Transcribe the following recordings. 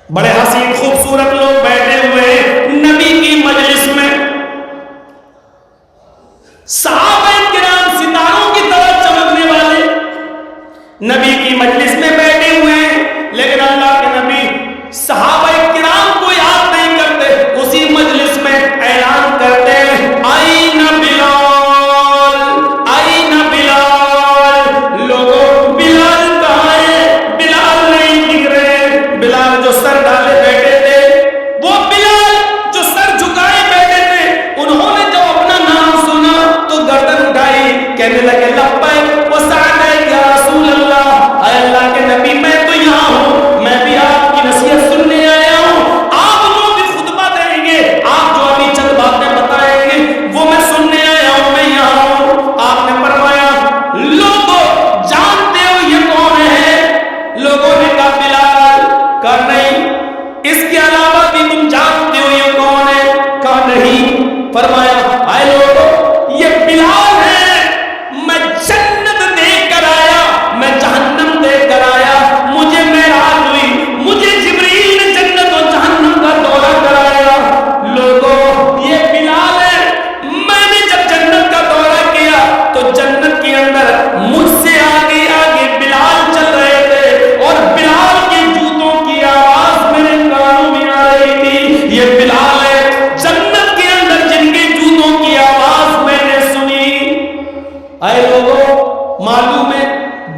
بڑے حسین خوبصورت لوگ بیٹھے ہوئے نبی کی مجلس میں، صحابہ کرام ستاروں کی طرح چمکنے والے نبی کی مجلس میں بیٹھے ہوئے ہیں، لیکن اللہ کے نبی صحابہ کرام کو یاد نہیں کرتے، اسی مجلس میں اعلان کرتے ہیں آئین بلال، آئین بلال، لوگوں بلال کہاں ہے؟ بلال نہیں دکھ رہے۔ بلال جو سر ڈالے بیٹھے تھے، وہ بلال جو سر جھکائے بیٹھے تھے، انہوں نے جب اپنا نام سنا تو گردن اٹھائی، کہنے لگے لبیک و سعدیک یا رسول اللہ، اے اللہ کے نبی میں تو یہاں ہوں، میں بھی آپ کی نصیحت سننے آیا ہوں، آپ جو بھی خطبہ دیں گے، آپ جو ابھی چند باتیں بتائیں گے وہ میں سننے آیا ہوں، میں یہاں ہوں۔ آپ نے فرمایا لوگوں جانتے ہو یہ کون ہے؟ لوگوں نے کہا بلال، کہا نہیں، اس کے علاوہ بھی تم جانتے ہو یہ کون ہے؟ کہا نہیں۔ فرمایا اے لوگوں یہ بلال ہے، میں جنت دیکھ کر آیا، میں جہنم دیکھ کر آیا، مجھے معراج ہوئی، مجھے جبریل نے جنت و جہنم کا دورہ کرایا۔ لوگوں یہ بلال ہے، میں نے جب جنت کا دورہ کیا تو جنت کے اندر مجھ سے آگے آگے بلال چل رہے تھے، اور بلال کے جوتوں کی آواز میرے کانوں میں آ رہی تھی۔ یہ بلال ہے جنت کے اندر جن کے جوتوں کی آواز میں نے سنی۔ اے لوگوں معلوم ہے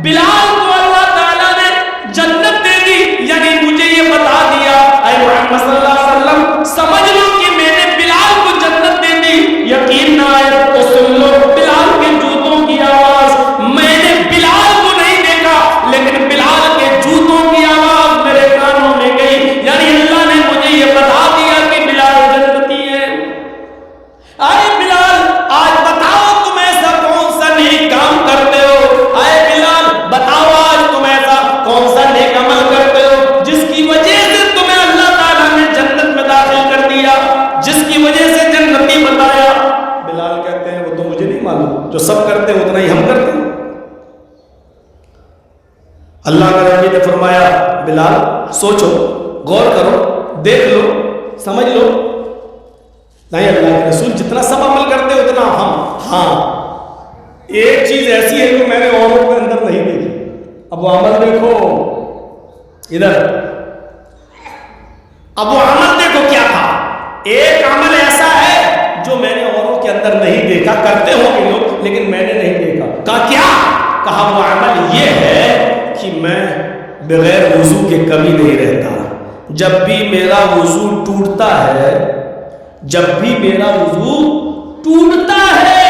بلال کو اللہ تعالیٰ نے جنت دے دی، یعنی مجھے یہ بتا دیا اے محمد صلی اللہ علیہ وسلم سمجھ لو کہ میں نے بلال کو جنت دے دی۔ یقین نہ آئے تو سن لو بلال کے جوتوں کی آواز، میں نے بلال کو نہیں دیکھا لیکن بلال کے جوتوں کی آواز میرے کانوں میں گئی، یعنی اللہ نے مجھے یہ بتا دیا کہ بلال جنتی ہے۔ اے بلال آج بتاؤ تم ایسا کون سا نیک کام کرتے ہو؟ اے بلال بتاؤ آج تم ایسا کون سا نیک عمل کرتے ہو جس کی وجہ سے تمہیں اللہ تعالیٰ نے جنت میں داخل کر دیا، جس کی وجہ سے جنتی بتایا؟ بلال کہتے ہیں وہ تو مجھے نہیں معلوم، جو سب کرتے ہیں اتنا ہی ہم کرتے ہیں۔ اللہ کے نبی نے فرمایا بلال سوچو، غور کرو، دیکھ لو، سمجھ لو۔ نہیں اللہ کے رسول جتنا سب عمل کرتے اتنا ہم، ہاں ایک چیز ایسی ہے جو میں نے اوروں کے اندر نہیں دیکھی۔ اب وہ عمل دیکھو ادھر، اب وہ عمل دیکھو کیا تھا۔ ایک عمل ایسا ہے جو میں نے اوروں کے اندر نہیں دیکھا، کرتے ہوں گے لوگ لیکن میں نے نہیں دیکھا۔ کہا کیا؟ کہا وہ عمل یہ ہے کہ میں بغیر وضو کے کبھی نہیں رہتا، جب بھی میرا وضو ٹوٹتا ہے، جب بھی میرا وضو ٹوٹتا ہے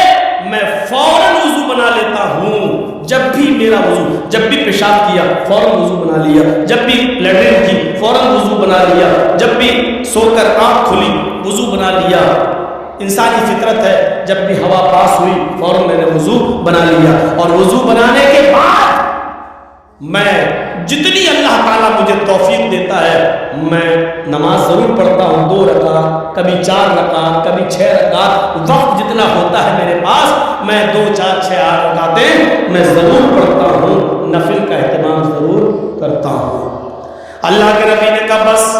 میں فوراً وضو بنا لیتا ہوں۔ جب بھی میرا وضو، جب بھی پیشاب کیا فوراً وضو بنا لیا، جب بھی لیٹرین کی فوراً وضو بنا لیا، جب بھی سو کر آنکھ کھلی وضو بنا لیا۔ انسانی فطرت ہے، جب بھی ہوا پاس ہوئی فوراً میں نے وضو بنا لیا، اور وضو بنانے کے بعد میں جتنی اللہ تعالیٰ مجھے توفیق دیتا ہے میں نماز ضرور پڑھتا ہوں، 2 رکعت، کبھی 4 رکعت، کبھی 6 رکعت، وقت جتنا ہوتا ہے میرے پاس میں 2 4 6 8 رکعتیں میں ضرور پڑھتا ہوں، نفل کا اہتمام ضرور کرتا ہوں۔ اللہ کے نبی نے کہا بس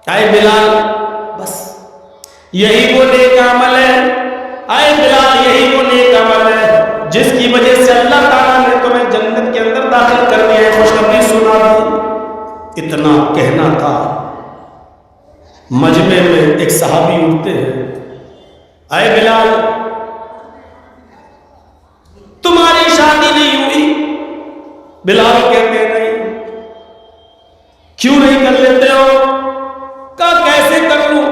اے بلال، بس یہی وہ نیک عمل ہے، اے بلال یہی وہ نیک عمل ہے جس کی وجہ سے اللہ تعالیٰ نے تمہیں جنت کے اندر داخل کر دیا ہے، خوشخبری سنا دی۔ اتنا کہنا تھا، مجمع میں ایک صحابی اٹھتے ہیں، اے بلال تمہاری شادی نہیں ہوئی؟ بلال کہتے ہیں نہیں۔ کیوں نہیں کر لیتے ہو؟ کہا کیسے کر لوں،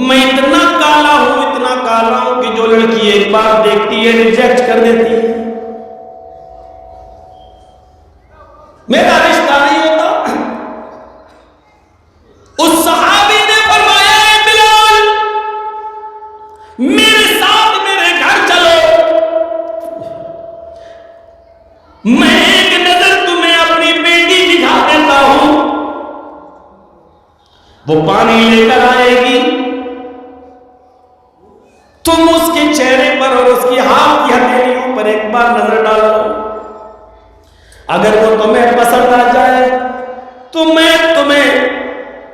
میں اتنا کالا ہوں، اتنا کالا ہوں کہ جو لڑکی ایک بار دیکھتی ہے ریجیکٹ کر دیتی ہے، میرا رشتہ نہیں ہوتا۔ اس صحابی نے فرمایا اے بلال میرے ساتھ میرے گھر چلو، میں ایک نظر تمہیں اپنی بیٹی دکھا دیتا ہوں۔ وہ پانی لے کر آئے گی، تم اس کے چہرے پر اور اس کی ہاتھ کی ہتھیلیوں پر ایک بار نظر ڈالو، اگر وہ تمہیں پسند آ جائے تو میں تمہیں